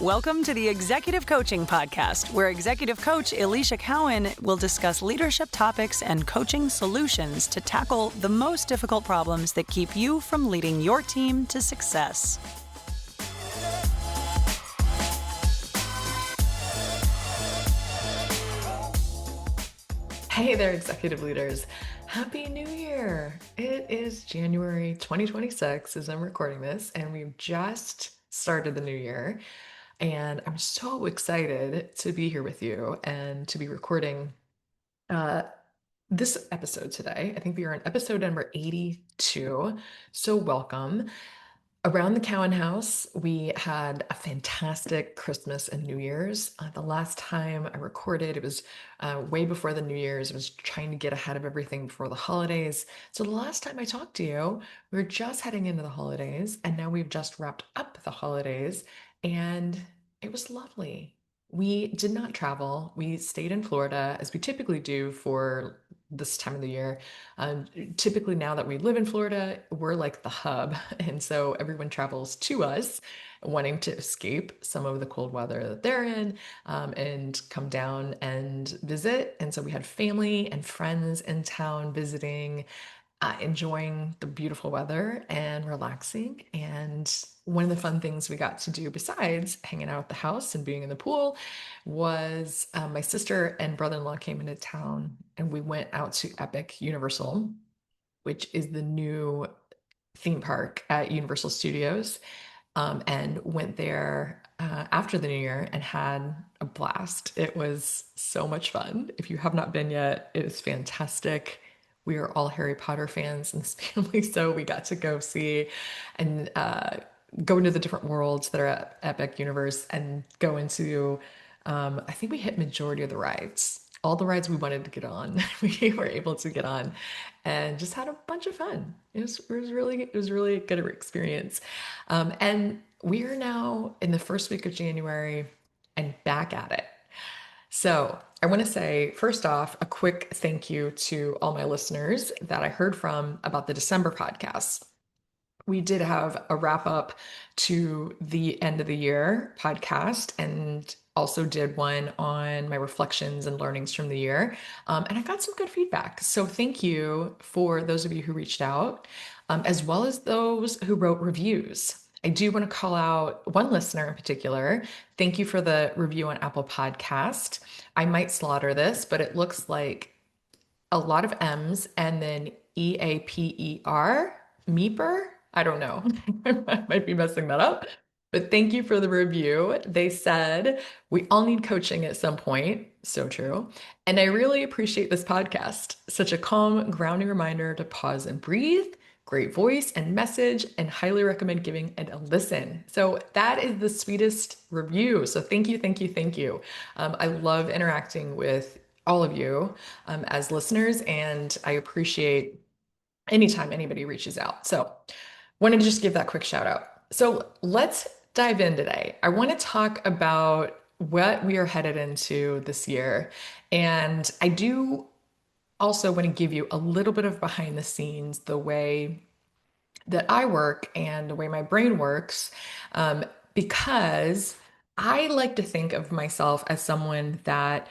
Welcome to the Executive Coaching Podcast, where executive coach Alicia Cowan will discuss leadership topics and coaching solutions to tackle the most difficult problems that keep you from leading your team to success. Hey there, executive leaders. Happy New Year. It is January 2026 as I'm recording this, and we've just started the new year. And I'm so excited to be here with you and to be recording this episode today. I think we are on episode number 82. So welcome. Around the Cowan House, we had a fantastic Christmas and New Year's. The last time I recorded, it was way before the New Year's. I was trying to get ahead of everything before the holidays. So the last time I talked to you, we were just heading into the holidays, and now we've just wrapped up the holidays, and it was lovely. We did not travel. We stayed in Florida, as we typically do for this time of the year. Typically, now that we live in Florida, we're like the hub. And so everyone travels to us wanting to escape some of the cold weather that they're in and come down and visit. And so we had family and friends in town visiting, enjoying the beautiful weather and relaxing. And one of the fun things we got to do besides hanging out at the house and being in the pool was my sister and brother-in-law came into town, and we went out to Epic Universal, which is the new theme park at Universal Studios, and went there after the new year and had a blast. It was so much fun. If you have not been yet, it is fantastic. We are all Harry Potter fans in this family, so we got to go see and go into the different worlds that are at Epic Universe and go into, I think we hit majority of the rides. All the rides we wanted to get on, we were able to get on and just had a bunch of fun. It was really a good experience. And we are now in the first week of January and back at it. So I want to say, first off, a quick thank you to all my listeners that I heard from about the December podcast. We did have a wrap up to the end of the year podcast and also did one on my reflections and learnings from the year. And I got some good feedback. So thank you for those of you who reached out, as well as those who wrote reviews. I do want to call out one listener in particular. Thank you for the review on Apple Podcast. I might slaughter this, but it looks like a lot of M's and then EAPER, Meeper. I don't know. I might be messing that up. But thank you for the review. They said, we all need coaching at some point. So true. And I really appreciate this podcast. Such a calm, grounding reminder to pause and breathe. Great voice and message, and highly recommend giving it a listen. So that is the sweetest review. So thank you, thank you, thank you. I love interacting with all of you as listeners, and I appreciate anytime anybody reaches out. So wanted to just give that quick shout out. So let's dive in today. I want to talk about what we are headed into this year. And I do also want to give you a little bit of behind the scenes, the way that I work and the way my brain works, because I like to think of myself as someone that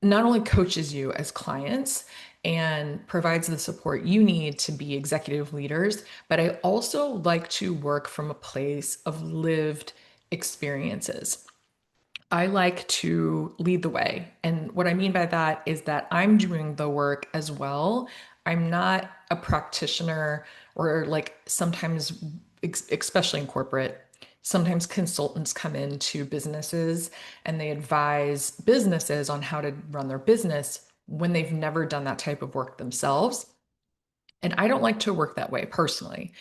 not only coaches you as clients and provides the support you need to be executive leaders, but I also like to work from a place of lived experiences. I like to lead the way. And what I mean by that is that I'm doing the work as well. I'm not a practitioner, or like sometimes, especially in corporate, sometimes consultants come into businesses and they advise businesses on how to run their business when they've never done that type of work themselves. And I don't like to work that way personally.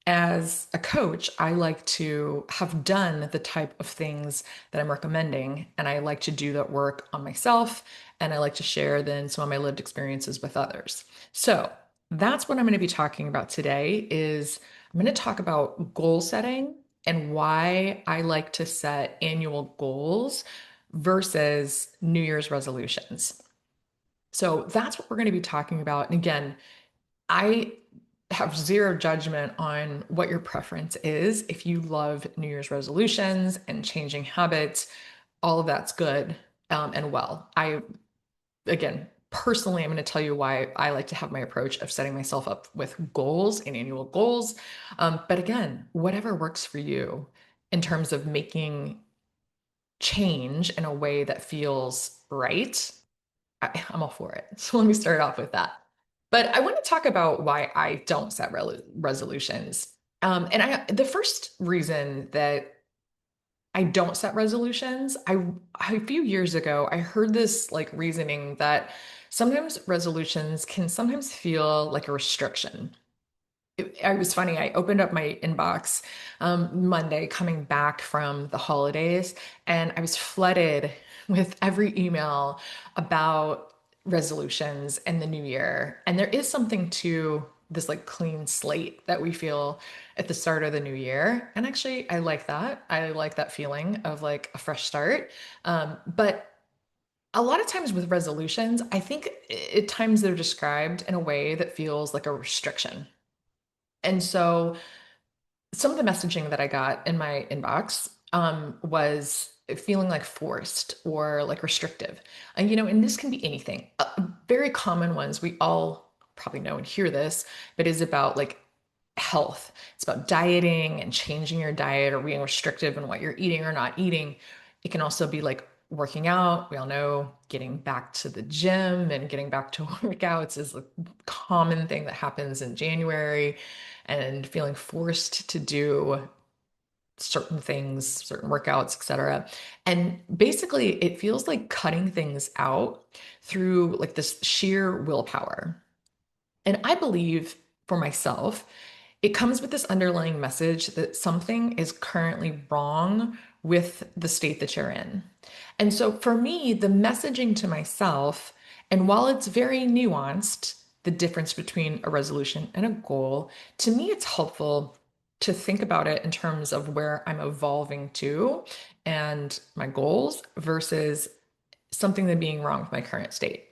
As a coach, I like to have done the type of things that I'm recommending, and I like to do that work on myself, and I like to share then some of my lived experiences with others. So that's what I'm going to be talking about today. Is I'm going to talk about goal setting and why I like to set annual goals versus New Year's resolutions. So that's what we're going to be talking about. And again, I have zero judgment on what your preference is. If you love New Year's resolutions and changing habits, all of that's good and well. Again, personally, I'm going to tell you why I like to have my approach of setting myself up with goals and annual goals. But again, whatever works for you in terms of making change in a way that feels right, I'm all for it. So let me start off with that. But I want to talk about why I don't set resolutions. The first reason that I don't set resolutions. A few years ago, I heard this like reasoning that sometimes resolutions can sometimes feel like a restriction. It was funny. I opened up my inbox Monday coming back from the holidays, and I was flooded with every email about resolutions and the new year. And there is something to this like clean slate that we feel at the start of the new year. And actually, I like that. I like that feeling of like a fresh start. But a lot of times with resolutions, I think at times they're described in a way that feels like a restriction. And so some of the messaging that I got in my inbox was feeling like forced or like restrictive. And this can be anything. Very common ones we all probably know and hear this, but is about like health. It's about dieting and changing your diet or being restrictive in what you're eating or not eating. It can also be like working out. We all know getting back to the gym and getting back to workouts is a common thing that happens in January, and feeling forced to do certain things, certain workouts, etc. And basically, it feels like cutting things out through like this sheer willpower. And I believe for myself, it comes with this underlying message that something is currently wrong with the state that you're in. And so for me, the messaging to myself, and while it's very nuanced, the difference between a resolution and a goal, to me, it's helpful to think about it in terms of where I'm evolving to and my goals versus something that being wrong with my current state.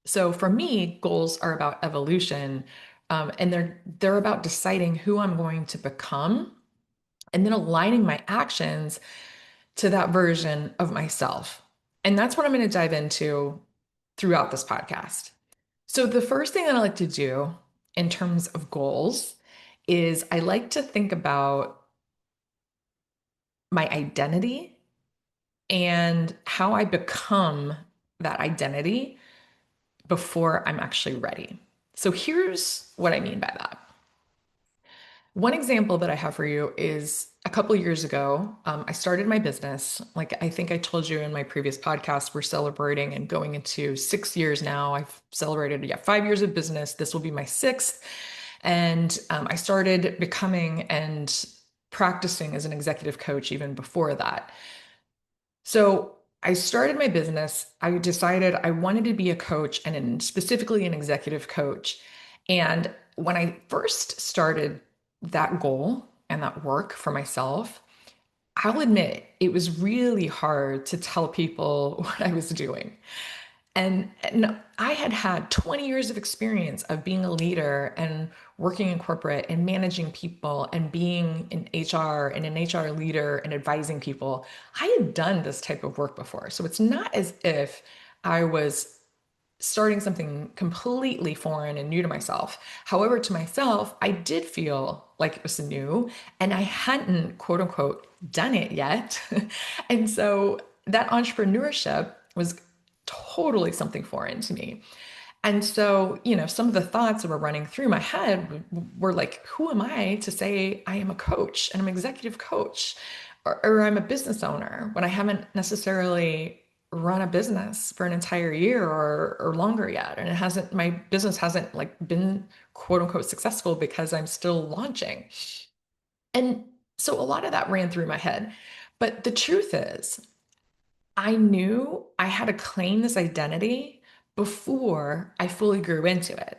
So for me, goals are about evolution, and they're about deciding who I'm going to become and then aligning my actions to that version of myself. And that's what I'm going to dive into throughout this podcast. So the first thing that I like to do in terms of goals is I like to think about my identity and how I become that identity before I'm actually ready. So here's what I mean by that. One example that I have for you is a couple of years ago, I started my business. Like I think I told you in my previous podcast, we're celebrating and going into 6 years now. I've celebrated, 5 years of business. This will be my sixth. And I started becoming and practicing as an executive coach even before that. So I started my business. I decided I wanted to be a coach specifically an executive coach. And when I first started that goal and that work for myself, I'll admit it was really hard to tell people what I was doing. And I had had 20 years of experience of being a leader and working in corporate and managing people and being in HR and an HR leader and advising people. I had done this type of work before. So it's not as if I was starting something completely foreign and new to myself. However, to myself, I did feel like it was new and I hadn't, quote unquote, done it yet. And so that entrepreneurship was totally something foreign to me. And so, some of the thoughts that were running through my head were like, who am I to say I am a coach and I'm an executive coach or I'm a business owner when I haven't necessarily run a business for an entire year or longer yet. And my business hasn't like been quote unquote successful because I'm still launching. And so a lot of that ran through my head. But the truth is, I knew I had to claim this identity before I fully grew into it.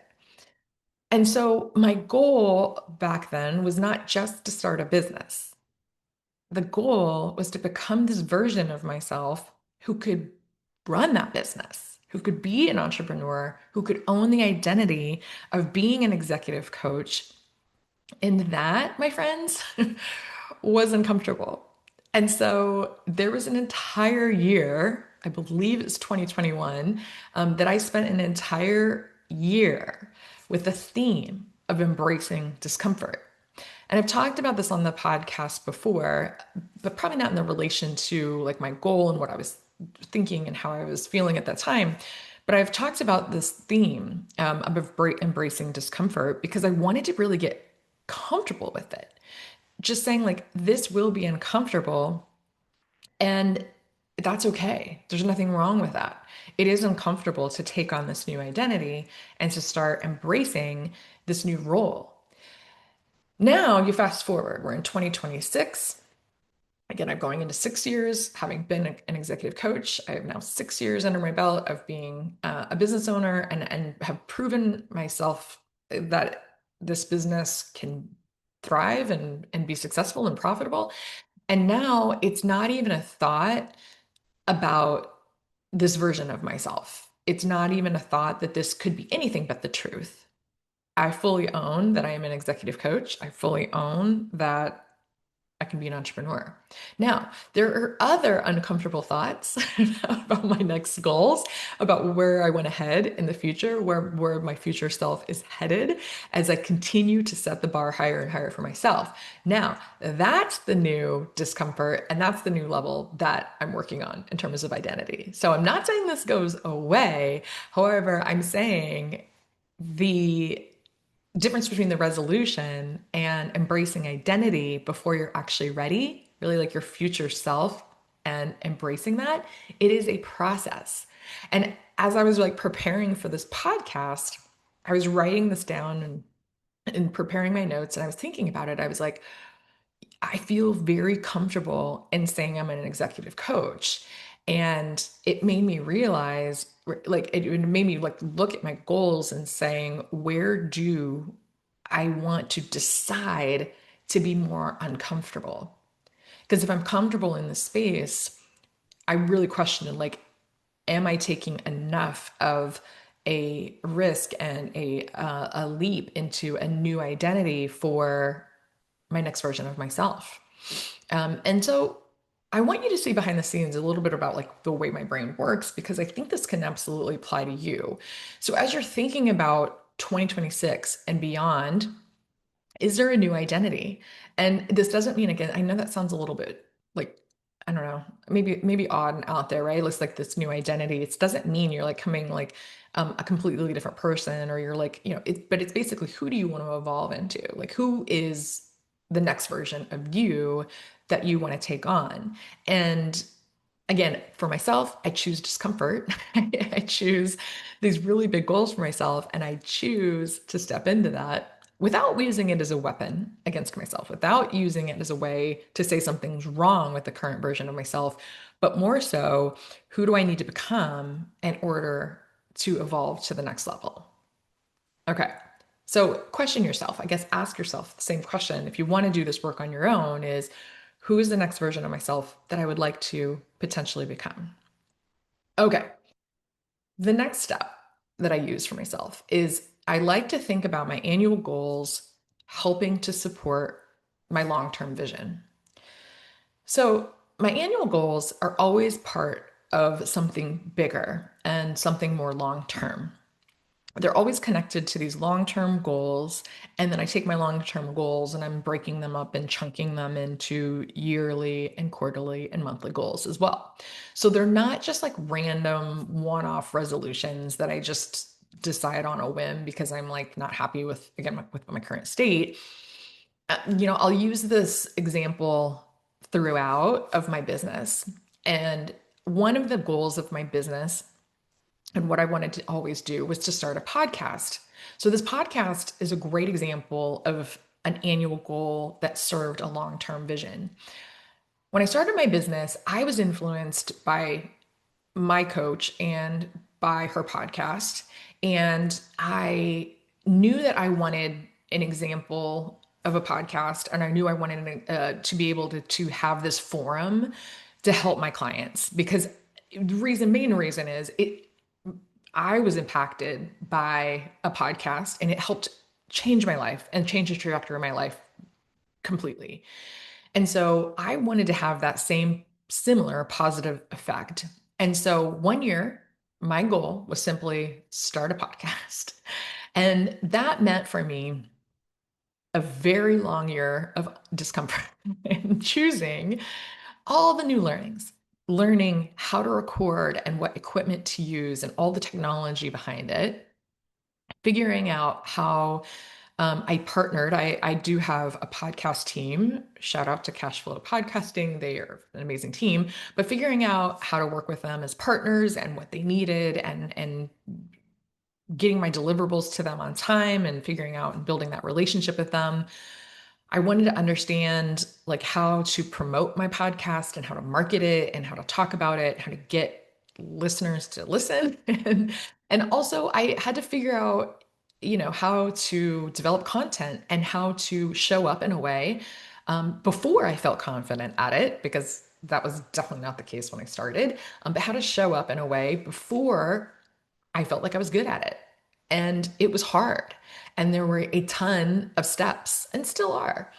And so my goal back then was not just to start a business. The goal was to become this version of myself who could run that business, who could be an entrepreneur, who could own the identity of being an executive coach And that, my friends, was uncomfortable. And so there was an entire year, I believe it's 2021, that I spent an entire year with the theme of embracing discomfort. And I've talked about this on the podcast before, but probably not in the relation to like my goal and what I was thinking and how I was feeling at that time. But I've talked about this theme of embracing discomfort because I wanted to really get comfortable with it. Just saying, like, this will be uncomfortable, and that's okay. There's nothing wrong with that. It is uncomfortable to take on this new identity and to start embracing this new role. Now you fast forward, we're in 2026. Again, I'm going into 6 years, having been an executive coach. I have now 6 years under my belt of being a business owner and have proven myself that this business can thrive and be successful and profitable. And now it's not even a thought about this version of myself. It's not even a thought that this could be anything but the truth. I fully own that I am an executive coach. I fully own that I can be an entrepreneur. Now, there are other uncomfortable thoughts about my next goals, about where I want to head in the future, where my future self is headed as I continue to set the bar higher and higher for myself. Now, that's the new discomfort, and that's the new level that I'm working on in terms of identity. So I'm not saying this goes away. However, I'm saying the difference between the resolution and embracing identity before you're actually ready, really like your future self and embracing that, it is a process. And as I was like preparing for this podcast, I was writing this down and preparing my notes, and I was thinking about it. I was like, I feel very comfortable in saying I'm an executive coach. And it made me realize, like, it made me like look at my goals and saying, where do I want to decide to be more uncomfortable? Because if I'm comfortable in the space, I really question, like, am I taking enough of a risk and a leap into a new identity for my next version of myself? And so I want you to see behind the scenes a little bit about like the way my brain works, because I think this can absolutely apply to you. So as you're thinking about 2026 and beyond, is there a new identity? And this doesn't mean, again, I know that sounds a little bit like, I don't know, maybe odd and out there, right? It looks like this new identity. It doesn't mean you're like coming like a completely different person, or you're like, but it's basically, who do you want to evolve into? Like, who is the next version of you that you want to take on? And again, for myself, I choose discomfort. I choose these really big goals for myself, and I choose to step into that without using it as a weapon against myself, without using it as a way to say something's wrong with the current version of myself, but more so, who do I need to become in order to evolve to the next level? Okay. So question yourself, I guess, ask yourself the same question. If you want to do this work on your own, is who is the next version of myself that I would like to potentially become? Okay. The next step that I use for myself is I like to think about my annual goals helping to support my long-term vision. So my annual goals are always part of something bigger and something more long-term. They're always connected to these long-term goals. And then I take my long-term goals and I'm breaking them up and chunking them into yearly and quarterly and monthly goals as well. So they're not just like random one-off resolutions that I just decide on a whim because I'm like not happy with, again, with my current state. I'll use this example throughout of my business. And one of the goals of my business and what I wanted to always do was to start a podcast. So this podcast is a great example of an annual goal that served a long-term vision. When I started my business, I was influenced by my coach and by her podcast. And I knew that I wanted an example of a podcast, and I knew I wanted to be able to have this forum to help my clients, because the main reason is I was impacted by a podcast and it helped change my life and change the trajectory of my life completely. And so I wanted to have that same similar positive effect. And so one year, my goal was simply start a podcast. And that meant for me a very long year of discomfort and choosing all the new learnings, learning how to record and what equipment to use and all the technology behind it, figuring out how I partnered. I do have a podcast team. Shout out to Cashflow Podcasting. They are an amazing team. But figuring out how to work with them as partners and what they needed and getting my deliverables to them on time and figuring out and building that relationship with them. I wanted to understand like how to promote my podcast and how to market it and how to talk about it, how to get listeners to listen. And also I had to figure out, how to develop content and how to show up in a way before I felt confident at it, because that was definitely not the case when I started, but how to show up in a way before I felt like I was good at it. And it was hard. And there were a ton of steps and still are.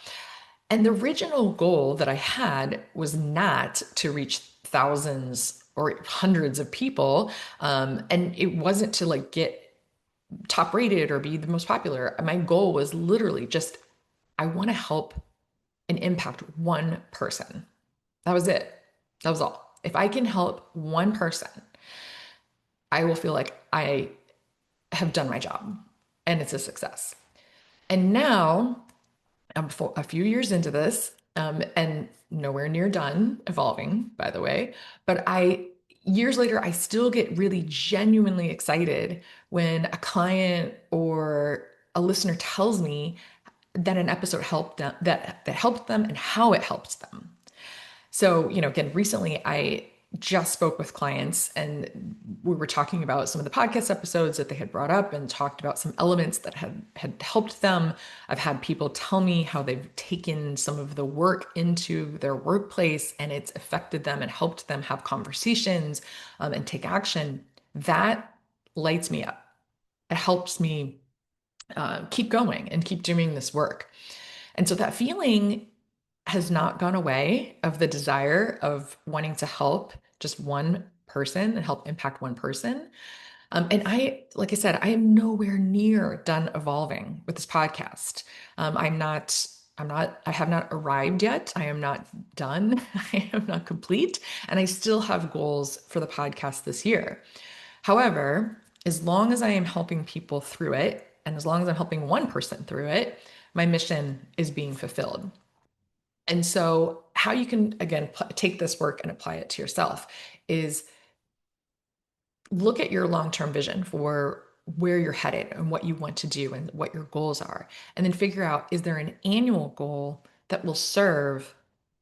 And the original goal that I had was not to reach thousands or hundreds of people. And it wasn't to like get top rated or be the most popular. My goal was literally just, I want to help and impact one person. That was it. That was all. If I can help one person, I will feel like I have done my job and it's a success. And now I'm a few years into this, and nowhere near done evolving, by the way. But years later, I still get really genuinely excited when a client or a listener tells me that an episode helped them, that helped them and how it helped them. So, again, recently I just spoke with clients and we were talking about some of the podcast episodes that they had brought up and talked about some elements that had helped them. I've had people tell me how they've taken some of the work into their workplace and it's affected them and helped them have conversations and take action. That lights me up. It helps me keep going and keep doing this work. And so that feeling has not gone away of the desire of wanting to help just one person and help impact one person. And like I said, I am nowhere near done evolving with this podcast. I have not arrived yet. I am not done. I am not complete. And I still have goals for the podcast this year. However, as long as I am helping people through it, and as long as I'm helping one person through it, my mission is being fulfilled. And so, how you can, again, take this work and apply it to yourself is look at your long term vision for where you're headed and what you want to do and what your goals are. And then figure out, is there an annual goal that will serve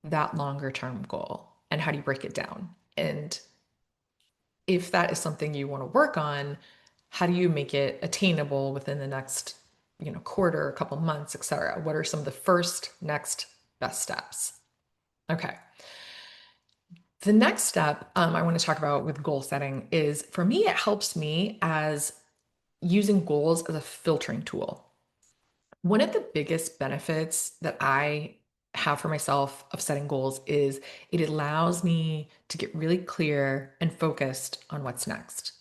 that longer term goal? And how do you break it down? And if that is something you want to work on, how do you make it attainable within the next quarter, a couple months, et cetera? What are some of the first next best steps? Okay. The next step I want to talk about with goal setting is, for me, it helps me as using goals as a filtering tool. One of the biggest benefits that I have for myself of setting goals is it allows me to get really clear and focused on what's next.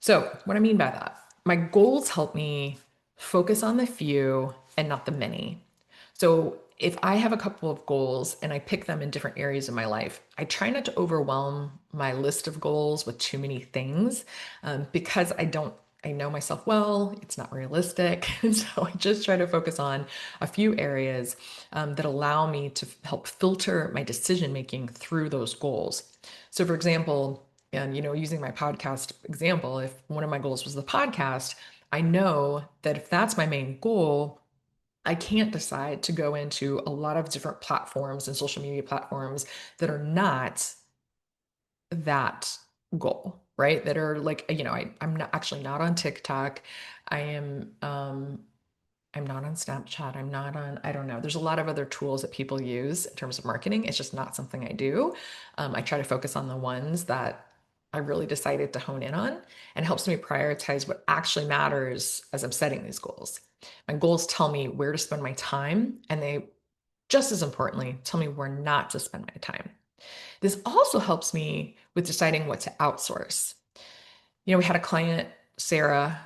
So, what I mean by that, my goals help me focus on the few and not the many. So, if I have a couple of goals and I pick them in different areas of my life, I try not to overwhelm my list of goals with too many things, because I know myself well, it's not realistic. And so I just try to focus on a few areas that allow me to help filter my decision making through those goals. So, for example, and using my podcast example, if one of my goals was the podcast, I know that if that's my main goal, I can't decide to go into a lot of different platforms and social media platforms that are not that goal, right? That are like, I'm not actually not on TikTok. I am I'm not on Snapchat. I'm not on, I don't know. There's a lot of other tools that people use in terms of marketing. It's just not something I do. I try to focus on the ones that I really decided to hone in on and helps me prioritize what actually matters as I'm setting these goals. My goals tell me where to spend my time, and they, just as importantly, tell me where not to spend my time. This also helps me with deciding what to outsource. We had a client, Sarah,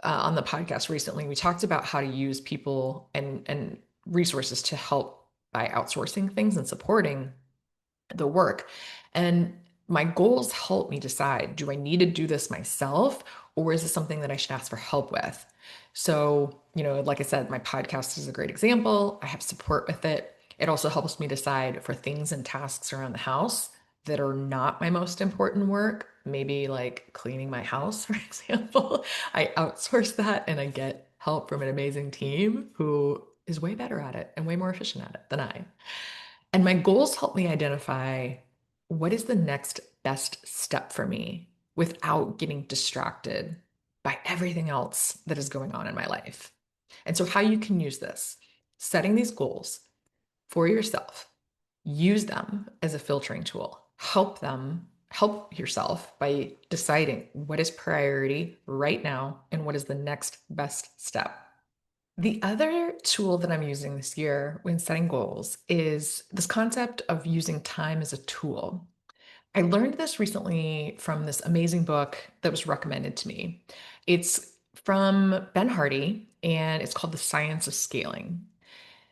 on the podcast recently. We talked about how to use people and resources to help by outsourcing things and supporting the work. And my goals help me decide, do I need to do this myself, or is this something that I should ask for help with? So, like I said, my podcast is a great example. I have support with it. It also helps me decide for things and tasks around the house that are not my most important work, maybe like cleaning my house, for example. I outsource that and I get help from an amazing team who is way better at it and way more efficient at it than I. And my goals help me identify what is the next best step for me without getting distracted by everything else that is going on in my life. And so, how you can use this, setting these goals for yourself, use them as a filtering tool, help yourself by deciding what is priority right now and what is the next best step. The other tool that I'm using this year when setting goals is this concept of using time as a tool. I learned this recently from this amazing book that was recommended to me. It's from Ben Hardy and it's called The Science of Scaling.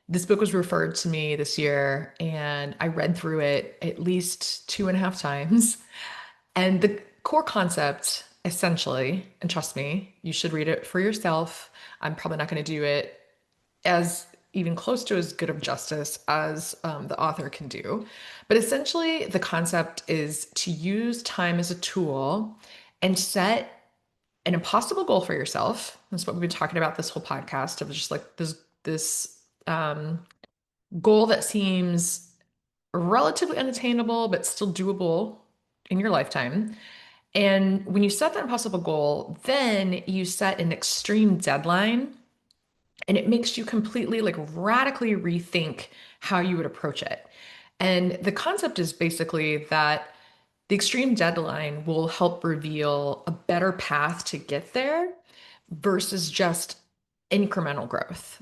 This book was referred to me this year and I read through it at least 2.5 times. And the core concept, essentially, and trust me, you should read it for yourself. I'm probably not going to do it as even close to as good of justice as the author can do. But essentially, the concept is to use time as a tool and set an impossible goal for yourself. That's what we've been talking about this whole podcast of just like this goal that seems relatively unattainable, but still doable in your lifetime. And when you set that impossible goal, then you set an extreme deadline and it makes you completely like radically rethink how you would approach it. And the concept is basically that the extreme deadline will help reveal a better path to get there versus just incremental growth.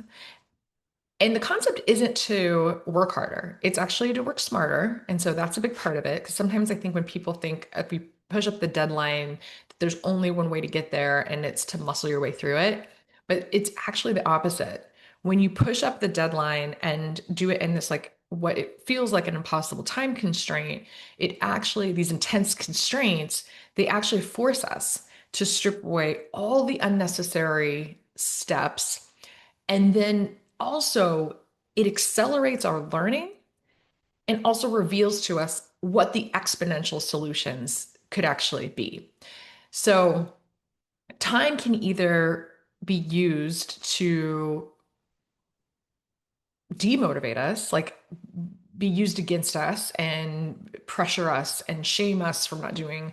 And the concept isn't to work harder, it's actually to work smarter. And so that's a big part of it. Because sometimes I think when people think if we push up the deadline, there's only one way to get there and it's to muscle your way through it. But it's actually the opposite. When you push up the deadline and do it in this like what it feels like an impossible time constraint, it actually, these intense constraints, they actually force us to strip away all the unnecessary steps and then also, it accelerates our learning and also reveals to us what the exponential solutions could actually be. So, time can either be used to demotivate us, like be used against us and pressure us and shame us for not doing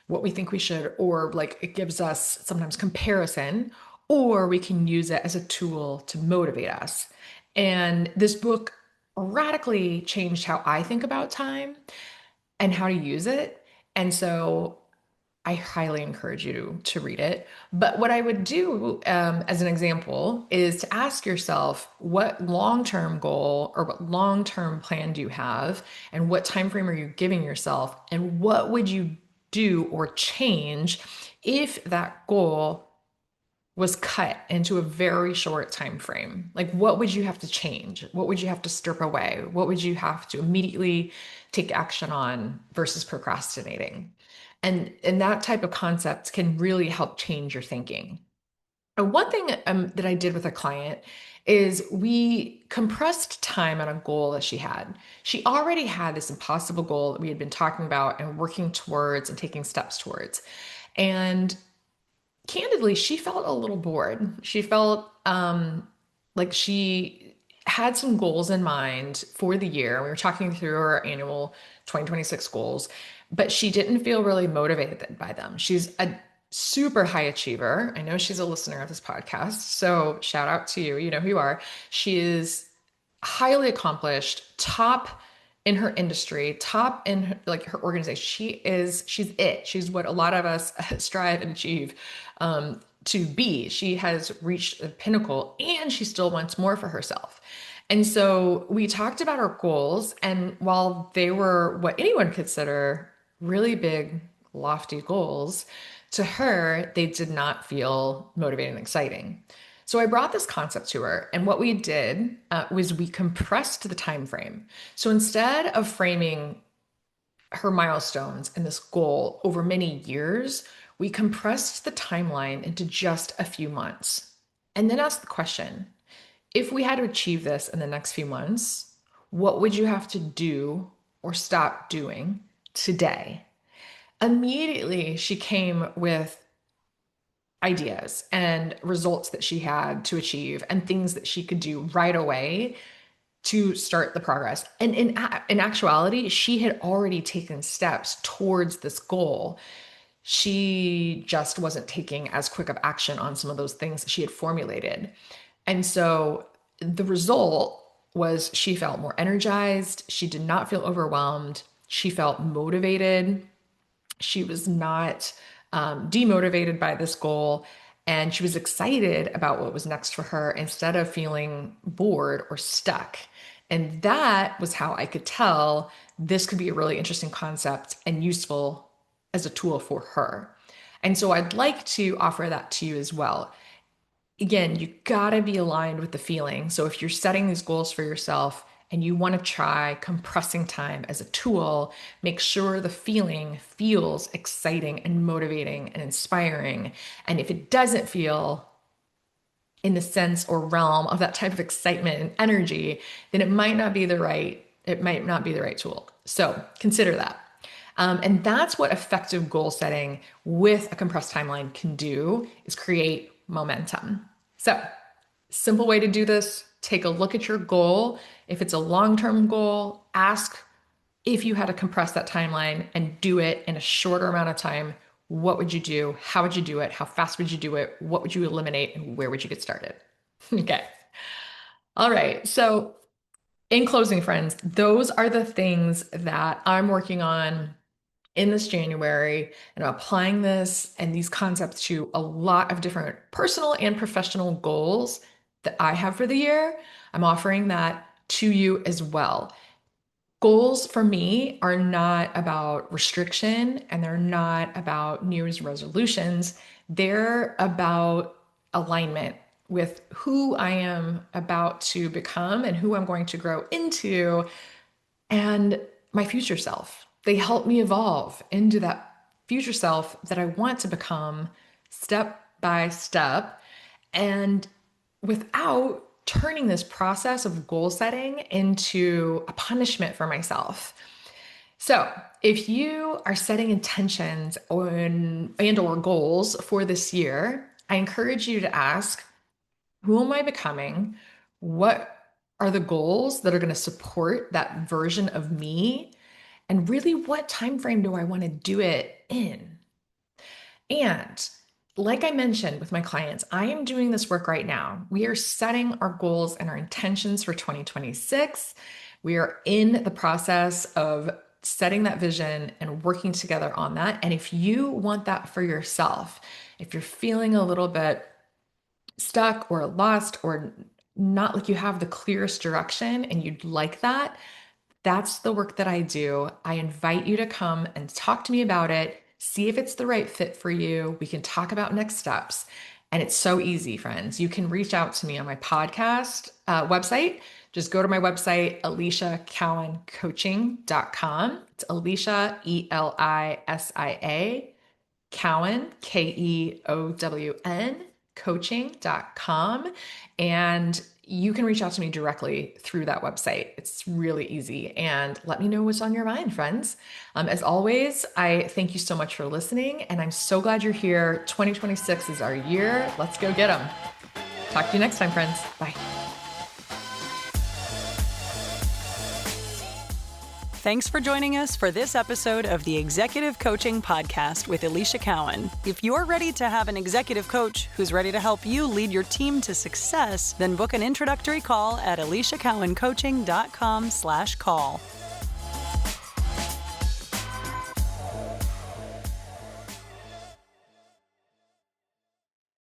what we think we should, or like it gives us sometimes comparison, or we can use it as a tool to motivate us. And this book radically changed how I think about time and how to use it. And so I highly encourage you to read it. But what I would do as an example is to ask yourself what long-term goal or what long-term plan do you have, and what time frame are you giving yourself, and what would you do or change if that goal was cut into a very short time frame? Like, what would you have to change? What would you have to strip away? What would you have to immediately take action on versus procrastinating? And that type of concept can really help change your thinking. And one thing that I did with a client is we compressed time on a goal that she had. She already had this impossible goal that we had been talking about and working towards and taking steps towards. And candidly, she felt a little bored. She felt like she had some goals in mind for the year. We were talking through her annual 2026 goals, but she didn't feel really motivated by them. She's a super high achiever. I know she's a listener of this podcast, so shout out to you. You know who you are. She is highly accomplished, top in her industry, top in her organization. She's it. She's what a lot of us strive and achieve to be. She has reached the pinnacle and she still wants more for herself. And so we talked about our goals, and while they were what anyone would consider really big, lofty goals, to her, they did not feel motivating and exciting. So I brought this concept to her, and what we did was we compressed the time frame. So instead of framing her milestones and this goal over many years, we compressed the timeline into just a few months. And then asked the question, if we had to achieve this in the next few months, what would you have to do or stop doing today? Immediately, she came with ideas and results that she had to achieve and things that she could do right away to start the progress. And in actuality, she had already taken steps towards this goal. She just wasn't taking as quick of action on some of those things that she had formulated. And so the result was she felt more energized. She did not feel overwhelmed. She felt motivated. She was not demotivated by this goal. And she was excited about what was next for her instead of feeling bored or stuck. And that was how I could tell this could be a really interesting concept and useful as a tool for her. And so I'd like to offer that to you as well. Again, you gotta be aligned with the feeling. So if you're setting these goals for yourself and you want to try compressing time as a tool, make sure the feeling feels exciting and motivating and inspiring. And if it doesn't feel in the sense or realm of that type of excitement and energy, then it might not be the right tool. So consider that. And that's what effective goal setting with a compressed timeline can do, is create momentum. So, simple way to do this, take a look at your goal. If it's a long-term goal, ask if you had to compress that timeline and do it in a shorter amount of time, what would you do? How would you do it? How fast would you do it? What would you eliminate? And where would you get started? Okay. All right. So in closing, friends, those are the things that I'm working on in this January, and I'm applying this and these concepts to a lot of different personal and professional goals that I have for the year. I'm offering that to you as well. Goals for me are not about restriction and they're not about New Year's resolutions. They're about alignment with who I am about to become and who I'm going to grow into and my future self. They help me evolve into that future self that I want to become step by step, and without turning this process of goal setting into a punishment for myself. So if you are setting intentions and or goals for this year, I encourage you to ask, who am I becoming? What are the goals that are going to support that version of me? And really, what time frame do I want to do it in? And like I mentioned with my clients, I am doing this work right now. We are setting our goals and our intentions for 2026. We are in the process of setting that vision and working together on that. And if you want that for yourself, if you're feeling a little bit stuck or lost or not like you have the clearest direction and you'd like that, that's the work that I do. I invite you to come and talk to me about it, see if it's the right fit for you. We can talk about next steps. And it's so easy, friends. You can reach out to me on my podcast website. Just go to my website, EliciaCowanCoaching.com. It's Alicia, Elisia, Cowan, Keown, coaching.com. And you can reach out to me directly through that website. It's really easy. And let me know what's on your mind, friends. As always, I thank you so much for listening. And I'm so glad you're here. 2026 is our year. Let's go get them. Talk to you next time, friends. Bye. Thanks for joining us for this episode of the Executive Coaching Podcast with Alicia Cowan. If you're ready to have an executive coach who's ready to help you lead your team to success, then book an introductory call at aliciacowancoaching.com/call.